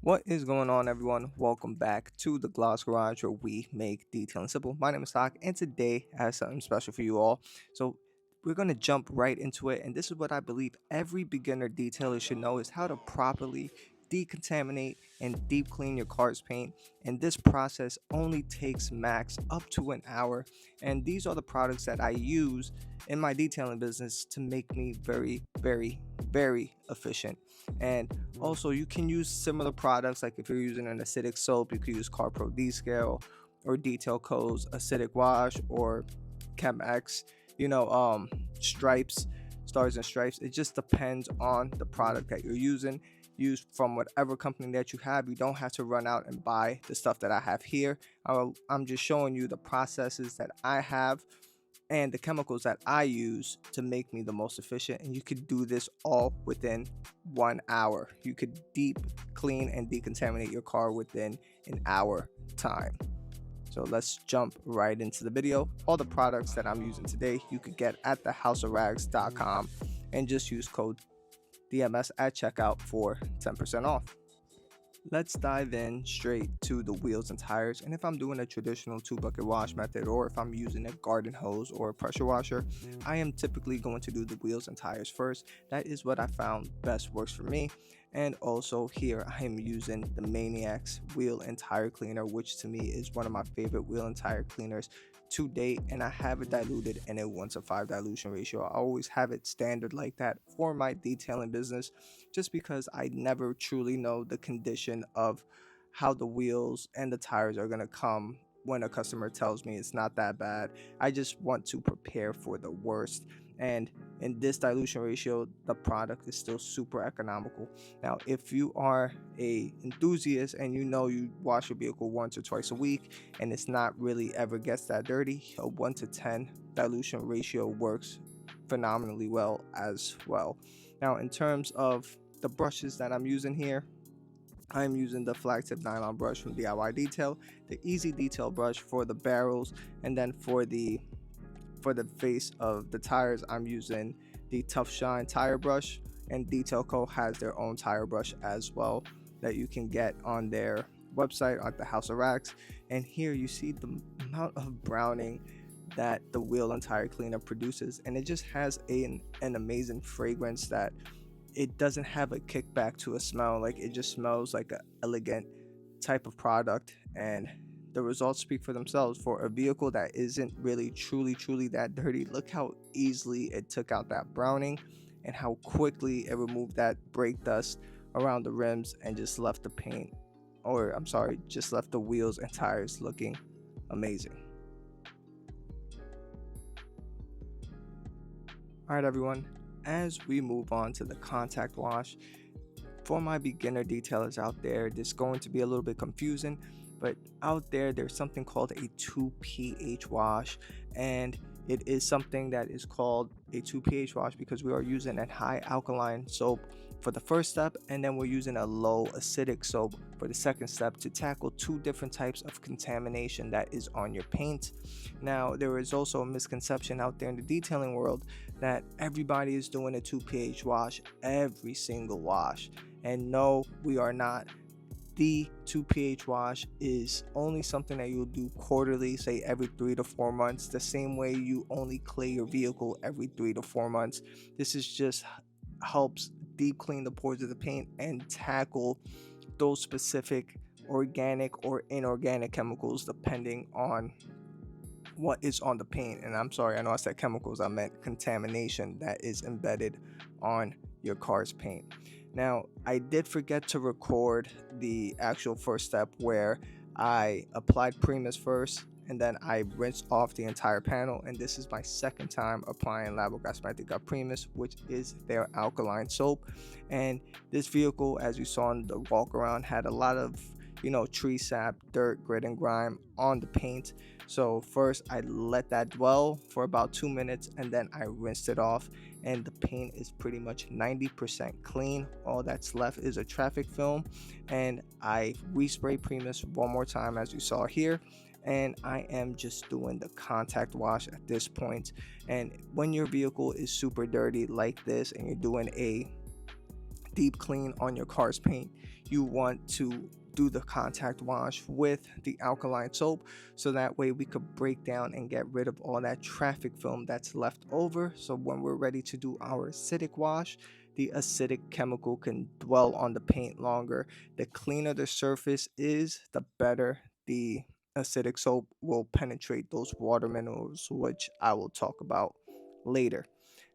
What is going on, everyone? Welcome back to the Gloss Garage, where we make detailing simple. My name is Stock, and today I have something special for you all. So we're going to jump right into it, and this is what I believe every beginner detailer should know: is how to properly decontaminate and deep clean your car's paint. And this process only takes max up to an hour. And these are the products that I use in my detailing business to make me very efficient. And also, you can use similar products, like if you're using an acidic soap, you could use CarPro Descale or Detail Co's acidic wash or Chemex, stripes, stars and stripes. It just depends on the product that you're using. Use from whatever company that you have. You don't have to run out and buy the stuff that I have here. I'm just showing you the processes that I have and the chemicals that I use to make me the most efficient. And you could do this all within 1 hour. You could deep clean and decontaminate your car within an hour time. So let's jump right into the video. All the products that I'm using today, you could get at thehouseofrags.com and just use code DMS at checkout for 10% off. Let's dive in straight to the wheels and tires. And if I'm doing a traditional 2 bucket wash method, or if I'm using a garden hose or a pressure washer, I am typically going to do the wheels and tires first. That is what I found best works for me. And also here I am using the Maniacs wheel and tire cleaner, which to me is one of my favorite wheel and tire cleaners to date, and I have it diluted in a 1:5 dilution ratio. I always have it standard like that for my detailing business, just because I never truly know the condition of how the wheels and the tires are going to come when a customer tells me it's not that bad. I just want to prepare for the worst. And in this dilution ratio, the product is still super economical. Now, if you are a enthusiast and you know you wash your vehicle once or twice a week and it's not really ever gets that dirty, a 1 to 10 dilution ratio works phenomenally well as well. Now, in terms of the brushes that I'm using here, I'm using the flagtip nylon brush from DIY Detail, the easy detail brush for the barrels, and then for the face of the tires, I'm using the Tough Shine tire brush, and Detail Co has their own tire brush as well that you can get on their website at the House of Racks. And here you see the amount of browning that the wheel and tire cleaner produces, and it just has an amazing fragrance that it doesn't have a kickback to a smell. Like, it just smells like an elegant type of product, and the results speak for themselves. For a vehicle that isn't really truly that dirty, look how easily it took out that browning and how quickly it removed that brake dust around the rims and just left the paint, or I'm sorry, just left the wheels and tires looking amazing. All right, everyone, as we move on to the contact wash, for my beginner detailers out there, this is going to be a little bit confusing, but out there, there's something called a 2 pH wash, and it is something that is called a 2 pH wash because we are using a high alkaline soap for the first step, and then we're using a low acidic soap for the second step to tackle two different types of contamination that is on your paint. Now, there is also a misconception out there in the detailing world that everybody is doing a 2 pH wash every single wash. And no, we are not. The 2 pH wash is only something that you'll do quarterly, say every 3 to 4 months, the same way you only clay your vehicle every 3 to 4 months. This is just helps deep clean the pores of the paint and tackle those specific organic or inorganic chemicals depending on what is on the paint. And I'm sorry, I know I said chemicals, I meant contamination that is embedded on your car's paint. Now, I did forget to record the actual first step where I applied Primus first and then I rinsed off the entire panel. And this is my second time applying Labo Cosmetica Primus, which is their alkaline soap. And this vehicle, as you saw in the walk around, had a lot of tree sap, dirt, grit, and grime on the paint. So first I let that dwell for about 2 minutes and then I rinsed it off, and the paint is pretty much 90% clean. All that's left is a traffic film, and I respray Primus one more time as you saw here, and I am just doing the contact wash at this point. And when your vehicle is super dirty like this and you're doing a deep clean on your car's paint, you want to do the contact wash with the alkaline soap, so that way we could break down and get rid of all that traffic film that's left over. So when we're ready to do our acidic wash, the acidic chemical can dwell on the paint longer. The cleaner the surface is, the better the acidic soap will penetrate those water minerals, which I will talk about later.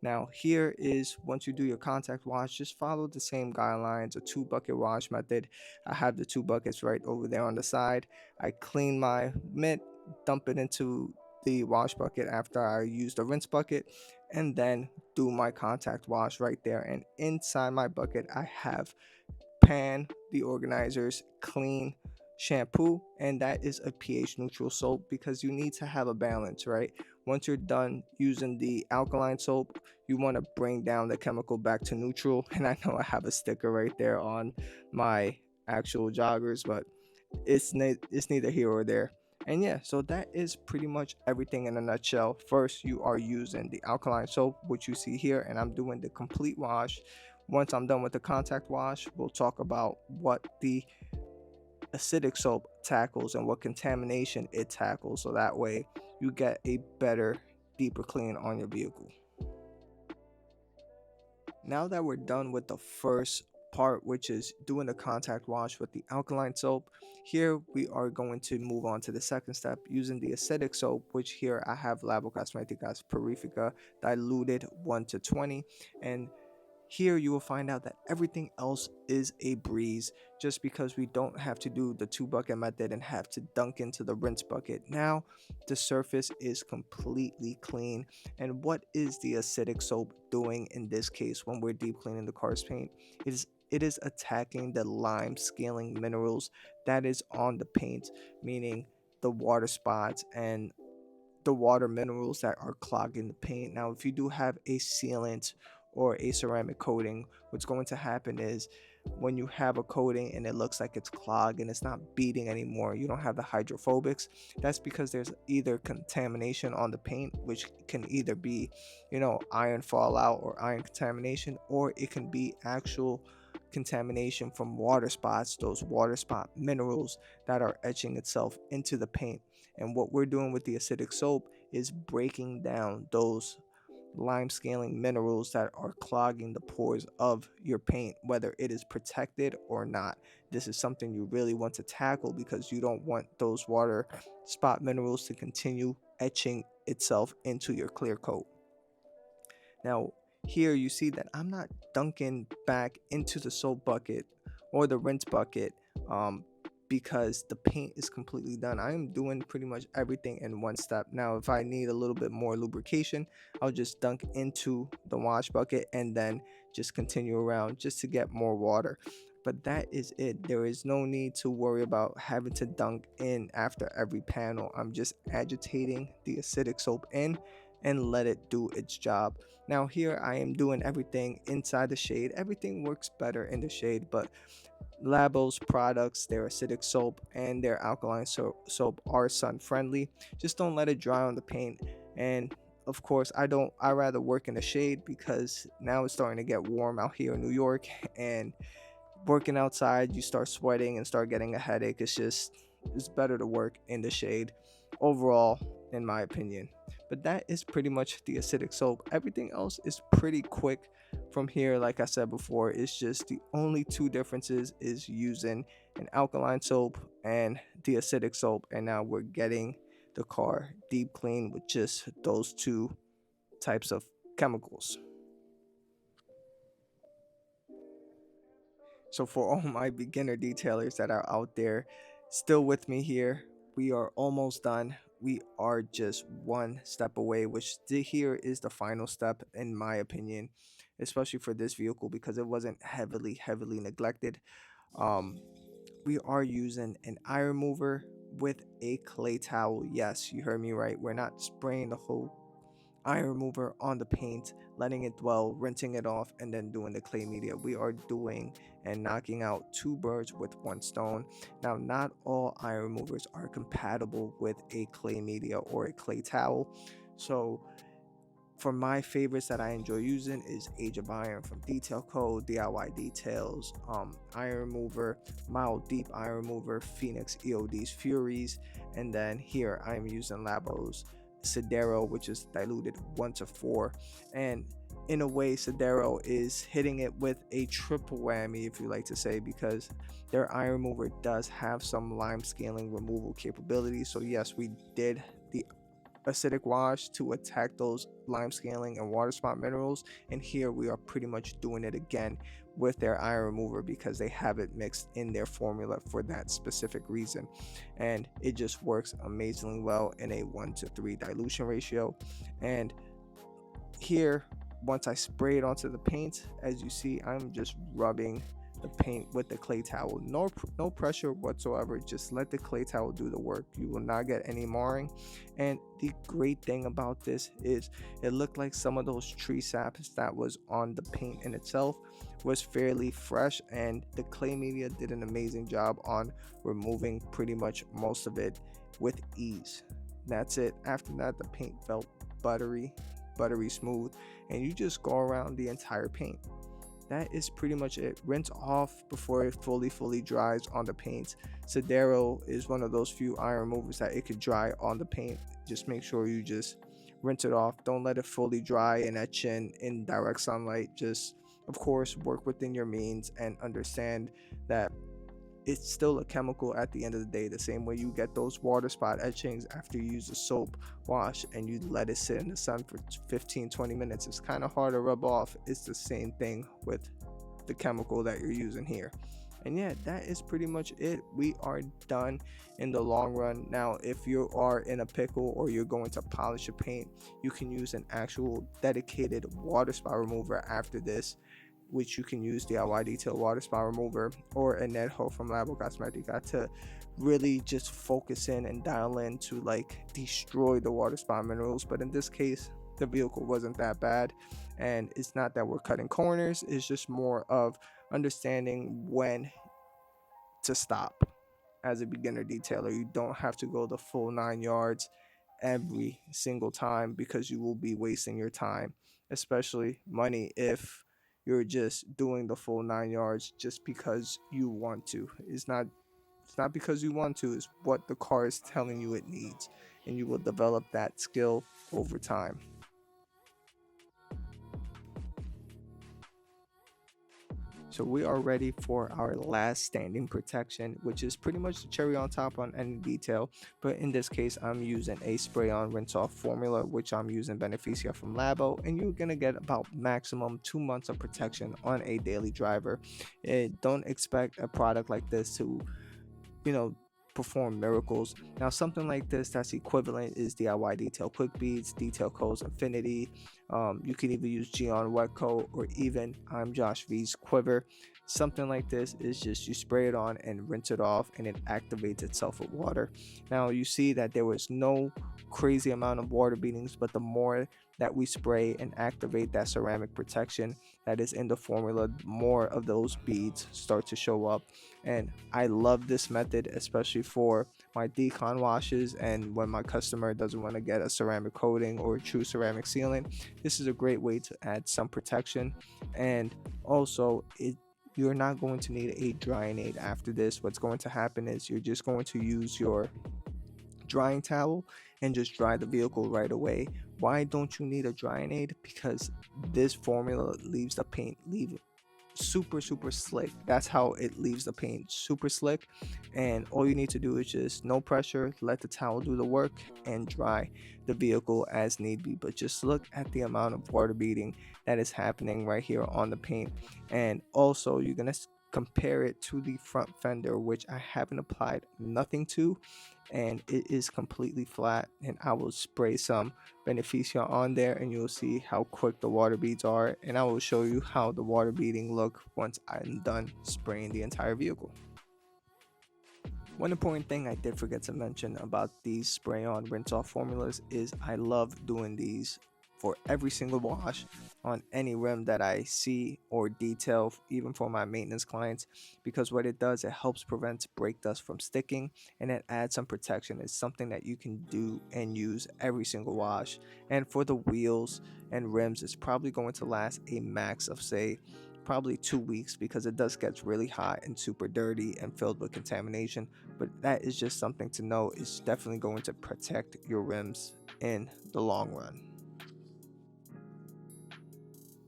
Now, here is once you do your contact wash, just follow the same guidelines, a 2 bucket wash method. I have the 2 buckets right over there on the side. I clean my mitt, dump it into the wash bucket after I use the rinse bucket, and then do my contact wash right there. And inside my bucket, I have Pan, the organizers, clean shampoo, and that is a pH neutral soap because you need to have a balance, right? Once you're done using the alkaline soap, you want to bring down the chemical back to neutral. And I know I have a sticker right there on my actual joggers, but it's neither here or there. And yeah, so that is pretty much everything in a nutshell. First, you are using the alkaline soap, which you see here, and I'm doing the complete wash. Once I'm done with the contact wash, we'll talk about what the acidic soap tackles and what contamination it tackles, so that way you get a better, deeper clean on your vehicle. Now that we're done with the first part, which is doing the contact wash with the alkaline soap, here we are going to move on to the second step using the acidic soap, which here I have Labo Cosmeticas Purifica diluted 1 to 20. And here you will find out that everything else is a breeze, just because we don't have to do the 2 bucket method and have to dunk into the rinse bucket. Now the surface is completely clean. And what is the acidic soap doing in this case when we're deep cleaning the car's paint? It is attacking the lime scaling minerals that is on the paint, meaning the water spots and the water minerals that are clogging the paint. Now, if you do have a sealant or a ceramic coating, what's going to happen is when you have a coating and it looks like it's clogged and it's not beating anymore, you don't have the hydrophobics. That's because there's either contamination on the paint, which can either be, iron fallout or iron contamination, or it can be actual contamination from water spots, those water spot minerals that are etching itself into the paint. And what we're doing with the acidic soap is breaking down those lime scaling minerals that are clogging the pores of your paint, whether it is protected or not. This is something you really want to tackle because you don't want those water spot minerals to continue etching itself into your clear coat. Now, here you see that I'm not dunking back into the soap bucket or the rinse bucket um, because the paint is completely done. I am doing pretty much everything in one step. Now, if I need a little bit more lubrication, I'll just dunk into the wash bucket and then just continue around just to get more water. But that is it. There is no need to worry about having to dunk in after every panel. I'm just agitating the acidic soap in and let it do its job. Now here I am doing everything inside the shade. Everything works better in the shade, but Labo's products, their acidic soap and their alkaline soap are sun friendly. Just don't let it dry on the paint. And of course, I rather work in the shade because now it's starting to get warm out here in New York, and working outside you start sweating and start getting a headache. It's better to work in the shade overall, in my opinion. But that is pretty much the acidic soap. Everything else is pretty quick from here. Like I said before, it's just the only two differences is using an alkaline soap and the acidic soap, and now we're getting the car deep clean with just those two types of chemicals. So, for all my beginner detailers that are out there still with me here, we are almost done. We are just one step away, which here is the final step, in my opinion, especially for this vehicle because it wasn't heavily neglected. Um, we are using an eye remover with a clay towel. Yes, you heard me right. We're not spraying the whole eye remover on the paint, letting it dwell, rinsing it off, and then doing the clay media. We are doing and knocking out two birds with one stone. Now, not all eye removers are compatible with a clay media or a clay towel. So, for my favorites that I enjoy using is Age of Iron from Detail Code, DIY Details, Iron Remover, Mild Deep Iron Remover, Phoenix EOD's Furies, and then here I'm using Labo's Sidero, which is diluted 1 to 4. And in a way, Sidero is hitting it with a triple whammy, if you like to say, because their iron remover does have some lime scaling removal capabilities. So yes, we did the acidic wash to attack those lime scaling and water spot minerals, and here we are pretty much doing it again with their iron remover because they have it mixed in their formula for that specific reason, and it just works amazingly well in a 1 to 3 dilution ratio. And here, once I spray it onto the paint, as you see, I'm just rubbing the paint with the clay towel. No pressure whatsoever. Just let the clay towel do the work. You will not get any marring. And the great thing about this is it looked like some of those tree saps that was on the paint in itself was fairly fresh, and the clay media did an amazing job on removing pretty much most of it with ease. That's it. After that, the paint felt buttery smooth, and you just go around the entire paint. That is pretty much it. Rinse off before it fully dries on the paint. Sidero is one of those few iron removers that it could dry on the paint. Just make sure you just rinse it off. Don't let it fully dry and etch in direct sunlight. Just, of course, work within your means and understand that it's still a chemical at the end of the day. The same way you get those water spot etchings after you use a soap wash and you let it sit in the sun for 15-20 minutes, it's kind of hard to rub off. It's the same thing with the chemical that you're using here. And yeah, that is pretty much it. We are done in the long run. Now, if you are in a pickle or you're going to polish a paint, you can use an actual dedicated water spot remover after this, which you can use DIY Detail Water Spot Remover or a Nedho from Labo Cosmetica to really just focus in and dial in to like destroy the water spot minerals. But in this case, the vehicle wasn't that bad, and it's not that we're cutting corners, it's just more of understanding when to stop. As a beginner detailer, you don't have to go the full 9 yards every single time because you will be wasting your time, especially money, if you're just doing the full 9 yards just because you want to. It's not because you want to, it's what the car is telling you it needs, and you will develop that skill over time. So we are ready for our last standing protection, which is pretty much the cherry on top on any detail. But in this case, I'm using a spray on rinse off formula, which I'm using Beneficia from Labo, and you're gonna get about maximum 2 months of protection on a daily driver. Don't expect a product like this to, perform miracles. Now, something like this that's equivalent is DIY Detail Quick Beads, Detail Codes Infinity. You can even use Gion Wet Coat, or even I'm Josh V's Quiver. Something like this is just you spray it on and rinse it off, and it activates itself with water. Now you see that there was no crazy amount of water beatings, but the more that we spray and activate that ceramic protection that is in the formula, more of those beads start to show up. And I love this method, especially for my decon washes and when my customer doesn't want to get a ceramic coating or a true ceramic sealant. This is a great way to add some protection, and also you're not going to need a drying aid after this. What's going to happen is you're just going to use your drying towel and just dry the vehicle right away. Why don't you need a drying aid? Because this formula leaves the paint super slick. That's how it leaves the paint super slick, and all you need to do is just no pressure, let the towel do the work, and dry the vehicle as need be. But just look at the amount of water beading that is happening right here on the paint. And also you're gonna compare it to the front fender, which I haven't applied nothing to, and it is completely flat. And I will spray some Beneficia on there, and you'll see how quick the water beads are, and I will show you how the water beading look once I'm done spraying the entire vehicle. One important thing I did forget to mention about these spray on rinse off formulas is I love doing these for every single wash on any rim that I see or detail, even for my maintenance clients, because what it does, it helps prevent brake dust from sticking, and it adds some protection. It's something that you can do and use every single wash. And for the wheels and rims, it's probably going to last a max of, say, probably 2 weeks, because it does get really hot and super dirty and filled with contamination. But that is just something to know. It's definitely going to protect your rims in the long run.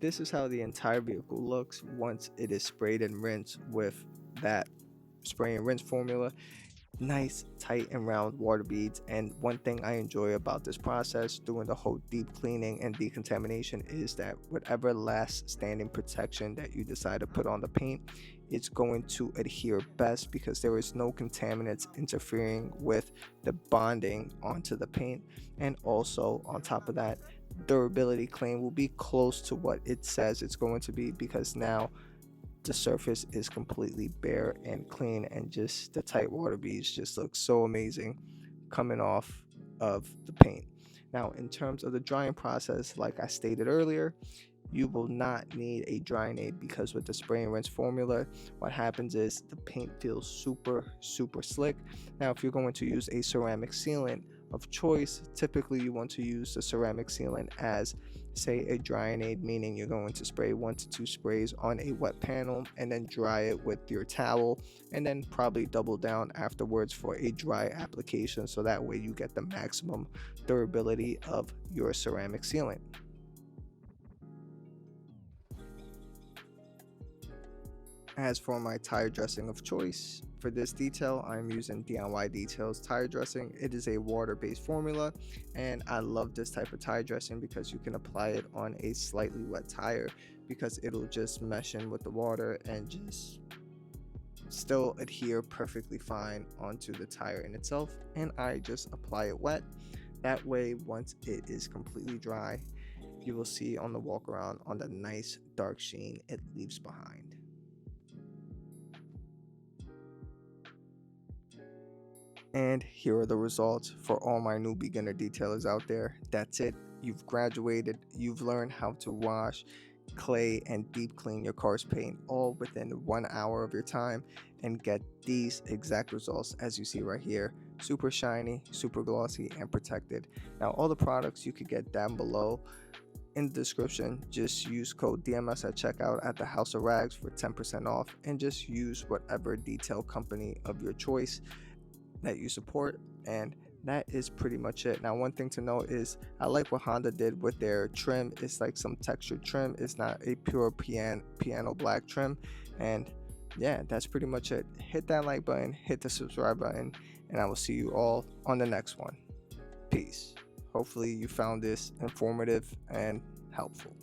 This is how the entire vehicle looks once it is sprayed and rinsed with that spray and rinse formula. Nice, tight, and round water beads. And one thing I enjoy about this process, doing the whole deep cleaning and decontamination, is that whatever last standing protection that you decide to put on the paint, it's going to adhere best, because there is no contaminants interfering with the bonding onto the paint. And also, on top of that, durability claim will be close to what it says it's going to be, because now the surface is completely bare and clean, and just the tight water beads just look so amazing coming off of the paint. Now, in terms of the drying process, like I stated earlier, you will not need a drying aid, because with the spray and rinse formula, what happens is the paint feels super slick. Now, if you're going to use a ceramic sealant of choice, typically you want to use the ceramic sealant as, say, a drying aid, meaning you're going to spray 1 to 2 sprays on a wet panel and then dry it with your towel, and then probably double down afterwards for a dry application, so that way you get the maximum durability of your ceramic sealant. As for my tire dressing of choice, for this detail, I'm using DIY Details tire dressing. It is a water-based formula, and I love this type of tire dressing because you can apply it on a slightly wet tire, because it'll just mesh in with the water and just still adhere perfectly fine onto the tire in itself. And I just apply it wet. That way, once it is completely dry, you will see on the walk around on the nice dark sheen it leaves behind. And here are the results for all my new beginner detailers out there. That's it. You've graduated. You've learned how to wash, clay, and deep clean your car's paint, all within 1 hour of your time, and get these exact results as you see right here. Super shiny, super glossy, and protected. Now, all the products you could get down below in the description. Just use code DMS at checkout at the House of Rags for 10% off, and just use whatever detail company of your choice that you support. And that is pretty much it. Now, one thing to note is I like what Honda did with their trim. It's like some textured trim. It's not a pure piano black trim. And yeah, that's pretty much it. Hit that like button, hit the subscribe button, and I will see you all on the next one. Peace. Hopefully you found this informative and helpful.